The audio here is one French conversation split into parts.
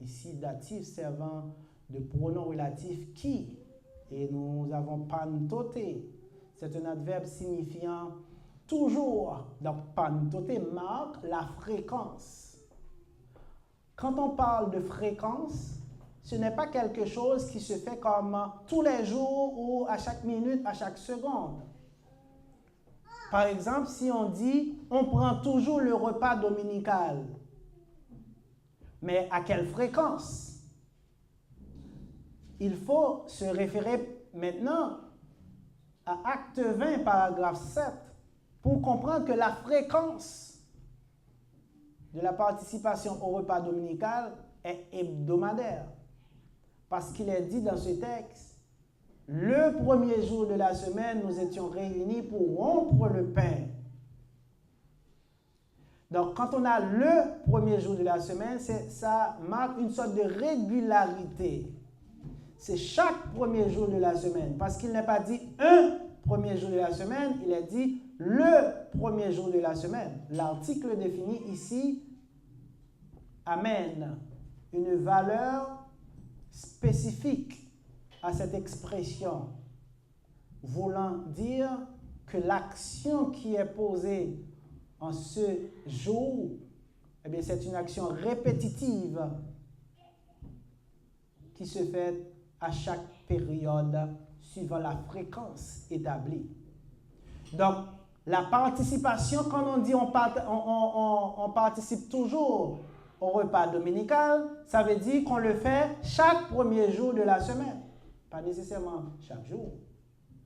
ici datif servant de pronom relatif qui. Et nous avons pantoté. C'est un adverbe signifiant toujours. Donc pantoté marque la fréquence. Quand on parle de fréquence, ce n'est pas quelque chose qui se fait comme tous les jours ou à chaque minute, à chaque seconde. Par exemple, si on dit on prend toujours le repas dominical, mais à quelle fréquence? Il faut se référer maintenant à Acte 20, paragraphe 7, pour comprendre que la fréquence de la participation au repas dominical est hebdomadaire. Parce qu'il est dit dans ce texte, le premier jour de la semaine, nous étions réunis pour rompre le pain. Donc, quand on a le premier jour de la semaine, ça marque une sorte de régularité. C'est chaque premier jour de la semaine. Parce qu'il n'est pas dit un premier jour de la semaine, il est dit le premier jour de la semaine. L'article défini ici amène une valeur spécifique à cette expression, voulant dire que l'action qui est posée en ce jour, eh bien, c'est une action répétitive qui se fait à chaque période suivant la fréquence établie. Donc, la participation, quand on dit on participe toujours au repas dominical, ça veut dire qu'on le fait chaque premier jour de la semaine. Pas nécessairement chaque jour,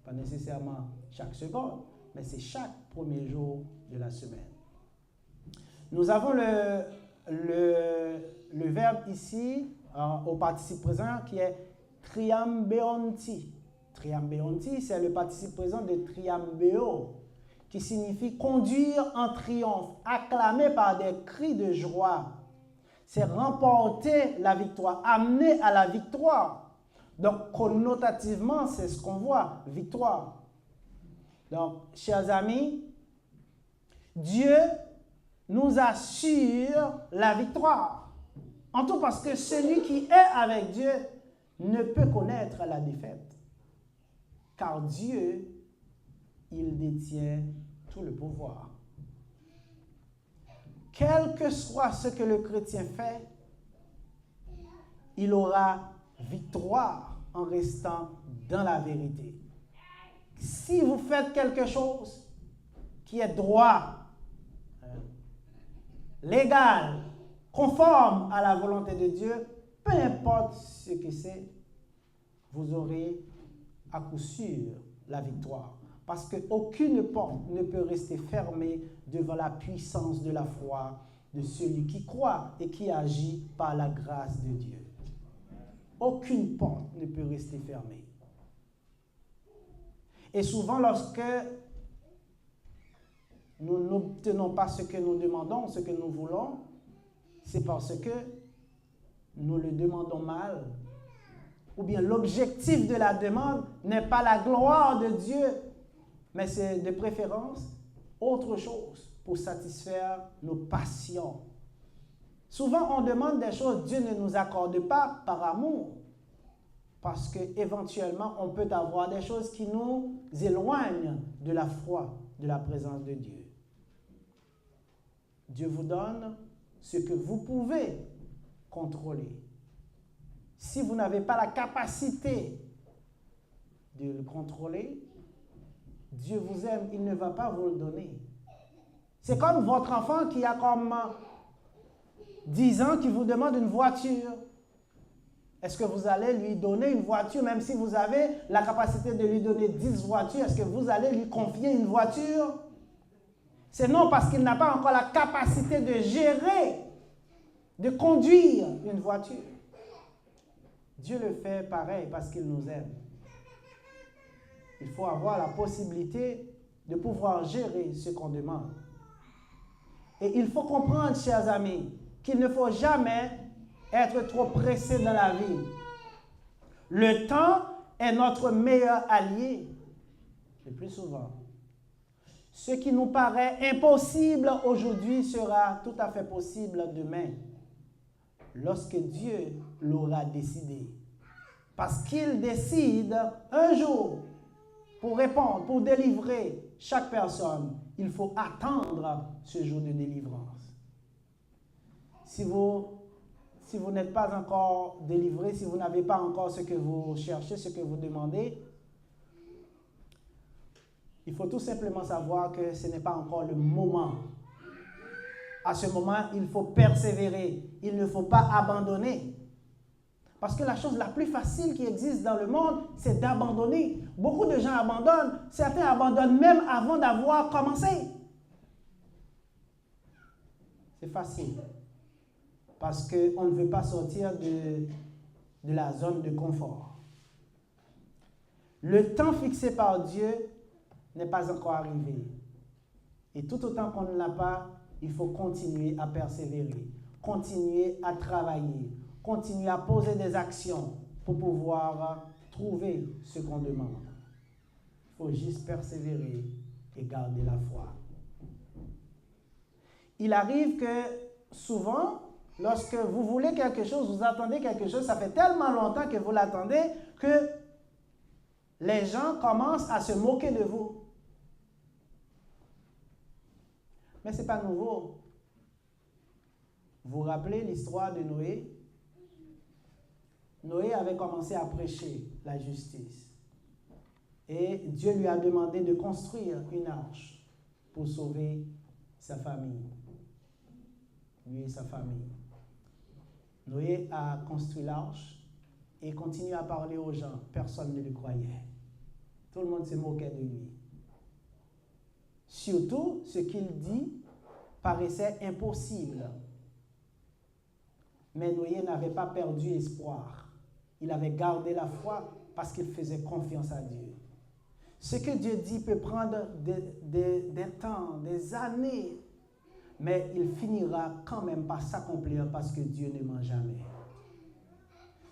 pas nécessairement chaque seconde, mais c'est chaque premier jour de la semaine. Nous avons le verbe ici, au participe présent, qui est triambeonti. Triambeonti, c'est le participe présent de triambeo, qui signifie conduire en triomphe, acclamer par des cris de joie. C'est remporter la victoire, amener à la victoire. Donc, connotativement, c'est ce qu'on voit, victoire. Donc, chers amis, Dieu nous assure la victoire. En tout parce que celui qui est avec Dieu ne peut connaître la défaite. Car Dieu, il détient tout le pouvoir. Quel que soit ce que le chrétien fait, il aura victoire en restant dans la vérité. Si vous faites quelque chose qui est droit, légal, conforme à la volonté de Dieu, peu importe ce que c'est, vous aurez à coup sûr la victoire. Parce qu'aucune porte ne peut rester fermée devant la puissance de la foi de celui qui croit et qui agit par la grâce de Dieu. Aucune porte ne peut rester fermée. Et souvent, lorsque nous n'obtenons pas ce que nous demandons, ce que nous voulons, c'est parce que nous le demandons mal. Ou bien l'objectif de la demande n'est pas la gloire de Dieu, mais c'est de préférence autre chose pour satisfaire nos passions. Souvent, on demande des choses que Dieu ne nous accorde pas par amour. Parce qu'éventuellement, on peut avoir des choses qui nous éloignent de la foi, de la présence de Dieu. Dieu vous donne ce que vous pouvez contrôler. Si vous n'avez pas la capacité de le contrôler, Dieu vous aime, il ne va pas vous le donner. C'est comme votre enfant qui a comme 10 ans qui vous demande une voiture. Est-ce que vous allez lui donner une voiture, même si vous avez la capacité de lui donner 10 voitures, est-ce que vous allez lui confier une voiture? C'est non, parce qu'il n'a pas encore la capacité de gérer, de conduire une voiture. Dieu le fait pareil parce qu'il nous aime. Il faut avoir la possibilité de pouvoir gérer ce qu'on demande. Et il faut comprendre, chers amis, qu'il ne faut jamais être trop pressé dans la vie. Le temps est notre meilleur allié, le plus souvent. Ce qui nous paraît impossible aujourd'hui sera tout à fait possible demain. lorsque Dieu l'aura décidé. Parce qu'il décide un jour pour répondre, pour délivrer chaque personne. Il faut attendre ce jour de délivrance. Si vous n'êtes pas encore délivré, si vous n'avez pas encore ce que vous cherchez, ce que vous demandez, il faut tout simplement savoir que ce n'est pas encore le moment. À ce moment, il faut persévérer. Il ne faut pas abandonner. Parce que la chose la plus facile qui existe dans le monde, c'est d'abandonner. Beaucoup de gens abandonnent. Certains abandonnent même avant d'avoir commencé. C'est facile. Parce qu'on ne veut pas sortir de la zone de confort. Le temps fixé par Dieu n'est pas encore arrivé. Et tout autant qu'on ne l'a pas, il faut continuer à persévérer, continuer à travailler, continuer à poser des actions pour pouvoir trouver ce qu'on demande. Il faut juste persévérer et garder la foi. Il arrive que souvent, lorsque vous voulez quelque chose, vous attendez quelque chose, ça fait tellement longtemps que vous l'attendez que les gens commencent à se moquer de vous. Mais ce n'est pas nouveau. Vous vous rappelez l'histoire de Noé? Noé avait commencé à prêcher la justice. Et Dieu lui a demandé de construire une arche pour sauver sa famille. Lui et sa famille. Noé a construit l'arche et continue à parler aux gens. Personne ne le croyait. Tout le monde se moquait de lui. Surtout, ce qu'il dit paraissait impossible. Mais Noé n'avait pas perdu espoir. Il avait gardé la foi parce qu'il faisait confiance à Dieu. Ce que Dieu dit peut prendre des temps, des années, mais il finira quand même par s'accomplir parce que Dieu ne ment jamais.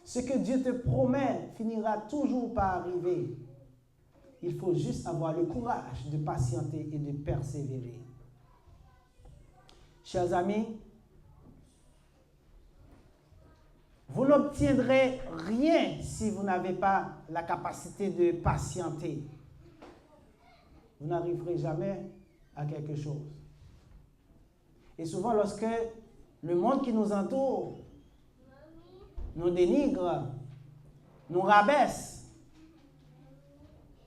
Ce que Dieu te promet finira toujours par arriver. Il faut juste avoir le courage de patienter et de persévérer. Chers amis, vous n'obtiendrez rien si vous n'avez pas la capacité de patienter. Vous n'arriverez jamais à quelque chose. Et souvent, lorsque le monde qui nous entoure nous dénigre, nous rabaisse,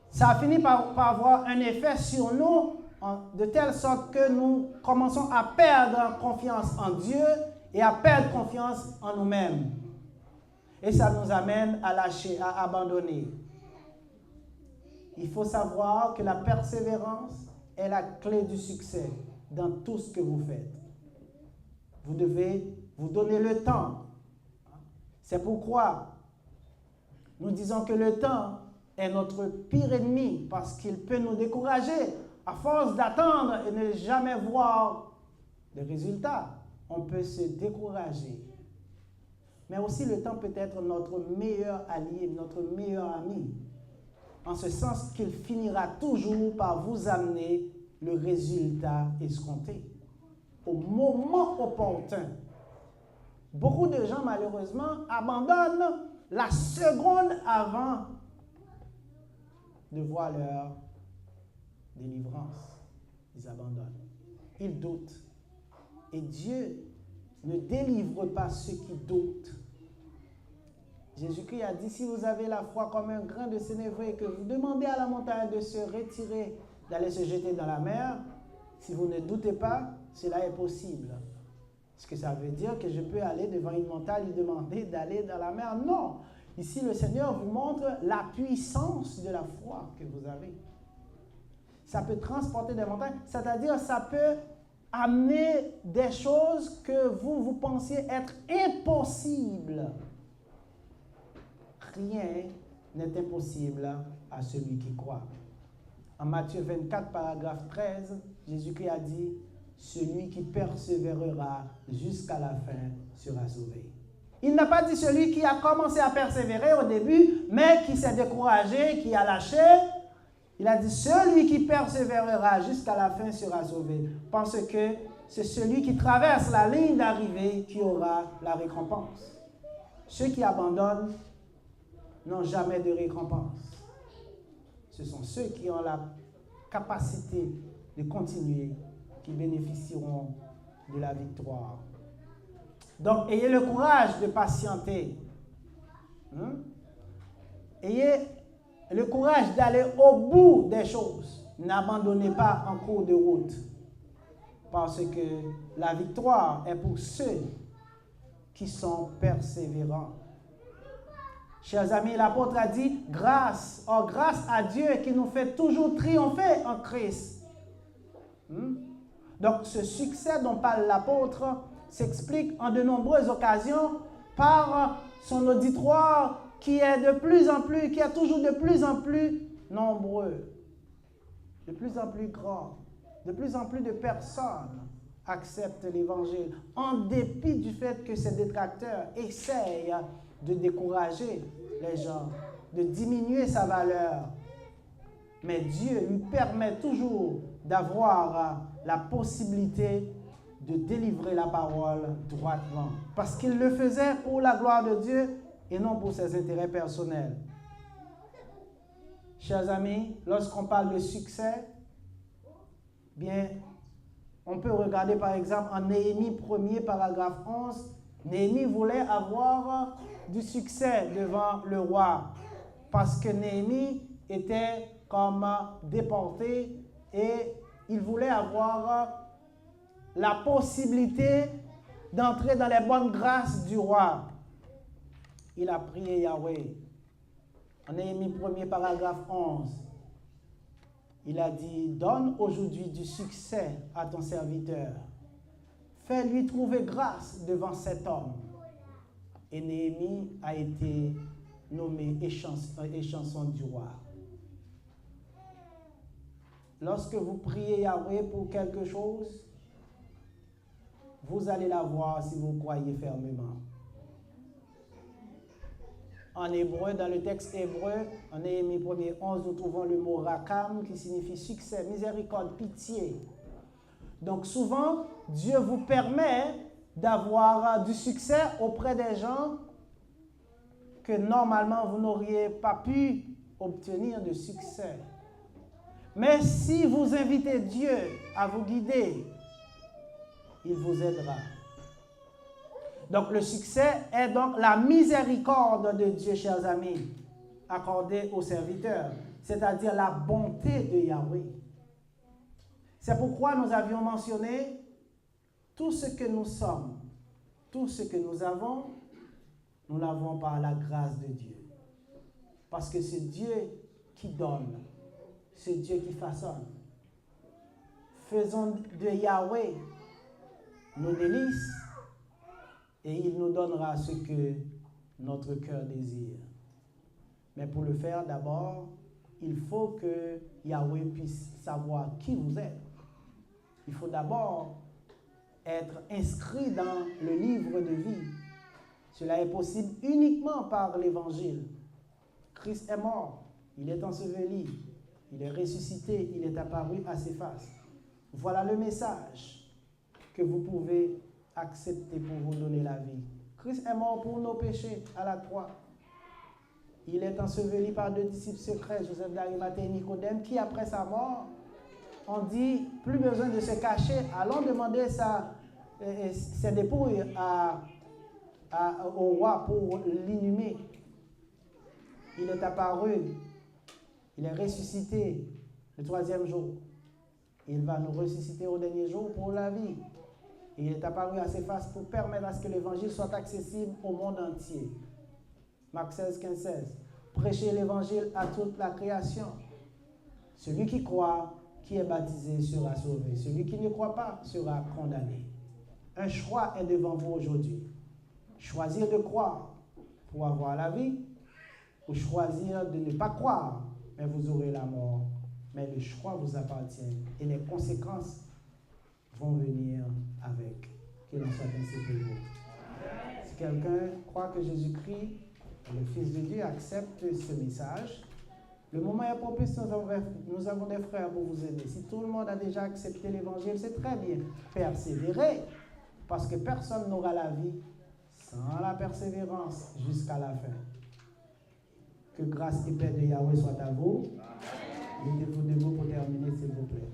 ça a fini par avoir un effet sur nous de telle sorte que nous commençons à perdre confiance en Dieu et à perdre confiance en nous-mêmes. Et ça nous amène à lâcher, à abandonner. Il faut savoir que la persévérance est la clé du succès dans tout ce que vous faites. Vous devez vous donner le temps. C'est pourquoi nous disons que le temps est notre pire ennemi parce qu'il peut nous décourager. À force d'attendre et ne jamais voir de résultats, on peut se décourager. Mais aussi le temps peut être notre meilleur allié, notre meilleur ami, en ce sens qu'il finira toujours par vous amener le résultat escompté au moment opportun. Beaucoup de gens, malheureusement, abandonnent la seconde avant de voir leur délivrance. Ils abandonnent. Ils doutent. Et Dieu ne délivre pas ceux qui doutent. Jésus-Christ a dit, si vous avez la foi comme un grain de sénévé et que vous demandez à la montagne de se retirer, d'aller se jeter dans la mer, si vous ne doutez pas, cela est possible. Est-ce que ça veut dire que je peux aller devant une montagne et demander d'aller dans la mer? Non. Ici, le Seigneur vous montre la puissance de la foi que vous avez. Ça peut transporter des montagnes, c'est-à-dire ça peut amener des choses que vous pensiez être impossibles. Rien n'est impossible à celui qui croit. En Matthieu 24, paragraphe 13, Jésus-Christ a dit, « Celui qui persévérera jusqu'à la fin sera sauvé. » Il n'a pas dit celui qui a commencé à persévérer au début, mais qui s'est découragé, qui a lâché. Il a dit, celui qui persévérera jusqu'à la fin sera sauvé. Parce que c'est celui qui traverse la ligne d'arrivée qui aura la récompense. Ceux qui abandonnent n'ont jamais de récompense. Ce sont ceux qui ont la capacité de continuer qui bénéficieront de la victoire. Donc, ayez le courage de patienter. Ayez le courage d'aller au bout des choses. N'abandonnez pas en cours de route. Parce que la victoire est pour ceux qui sont persévérants. Chers amis, l'apôtre a dit, grâce à Dieu qui nous fait toujours triompher en Christ. Donc, ce succès dont parle l'apôtre s'explique en de nombreuses occasions par son auditoire qui est toujours de plus en plus nombreux, de plus en plus grand, de plus en plus de personnes acceptent l'Évangile, en dépit du fait que ces détracteurs essayent de décourager les gens, de diminuer sa valeur. Mais Dieu lui permet toujours d'avoir la possibilité de délivrer la parole droitement. Parce qu'il le faisait pour la gloire de Dieu et non pour ses intérêts personnels. Chers amis, lorsqu'on parle de succès, bien, on peut regarder par exemple en Néhémie 1er, paragraphe 11. Néhémie voulait avoir du succès devant le roi parce que Néhémie était comme déporté et il voulait avoir la possibilité d'entrer dans les bonnes grâces du roi. Il a prié Yahweh. En Néhémie 1er, paragraphe 11. Il a dit, donne aujourd'hui du succès à ton serviteur. Fais-lui trouver grâce devant cet homme. Et Néhémie a été nommé échanson du roi. Lorsque vous priez Yahweh pour quelque chose, vous allez l'avoir si vous croyez fermement. En hébreu, dans le texte hébreu, en Néhémie 1er 11, nous trouvons le mot rakam qui signifie succès, miséricorde, pitié. Donc souvent, Dieu vous permet d'avoir du succès auprès des gens que normalement vous n'auriez pas pu obtenir de succès. Mais si vous invitez Dieu à vous guider, il vous aidera. Donc le succès est donc la miséricorde de Dieu, chers amis, accordée aux serviteurs, c'est-à-dire la bonté de Yahweh. C'est pourquoi nous avions mentionné tout ce que nous sommes, tout ce que nous avons, nous l'avons par la grâce de Dieu. Parce que c'est Dieu qui donne, c'est Dieu qui façonne. Faisons de Yahweh nos délices et il nous donnera ce que notre cœur désire. Mais pour le faire, d'abord, il faut que Yahweh puisse savoir qui vous êtes. Il faut d'abord être inscrit dans le livre de vie. Cela est possible uniquement par l'Évangile. Christ est mort, il est enseveli, il est ressuscité, il est apparu à ses faces. Voilà le message que vous pouvez accepter pour vous donner la vie. Christ est mort pour nos péchés à la croix. Il est enseveli par deux disciples secrets, Joseph d'Arimathée et Nicodème, qui après sa mort ont dit, plus besoin de se cacher, allons demander ses dépouilles au roi pour l'inhumer. Il est apparu, il est ressuscité le troisième jour. Il va nous ressusciter au dernier jour pour la vie. Et il est apparu à ses faces pour permettre à ce que l'évangile soit accessible au monde entier. Marc 16, 15, 16. Prêchez l'évangile à toute la création. Celui qui croit, qui est baptisé sera sauvé. Celui qui ne croit pas sera condamné. Un choix est devant vous aujourd'hui. Choisir de croire pour avoir la vie ou choisir de ne pas croire, mais vous aurez la mort. Mais le choix vous appartient et les conséquences vont venir avec. Qu'il en soit ainsi pour vous. Si quelqu'un croit que Jésus-Christ, le Fils de Dieu, accepte ce message, Le moment est propice, nous avons des frères pour vous aider. Si tout le monde a déjà accepté l'évangile, c'est très bien. Persévérez, parce que personne n'aura la vie sans la persévérance jusqu'à la fin. Que grâce et paix de Yahweh soit à vous. Mettez-vous debout pour terminer, s'il vous plaît.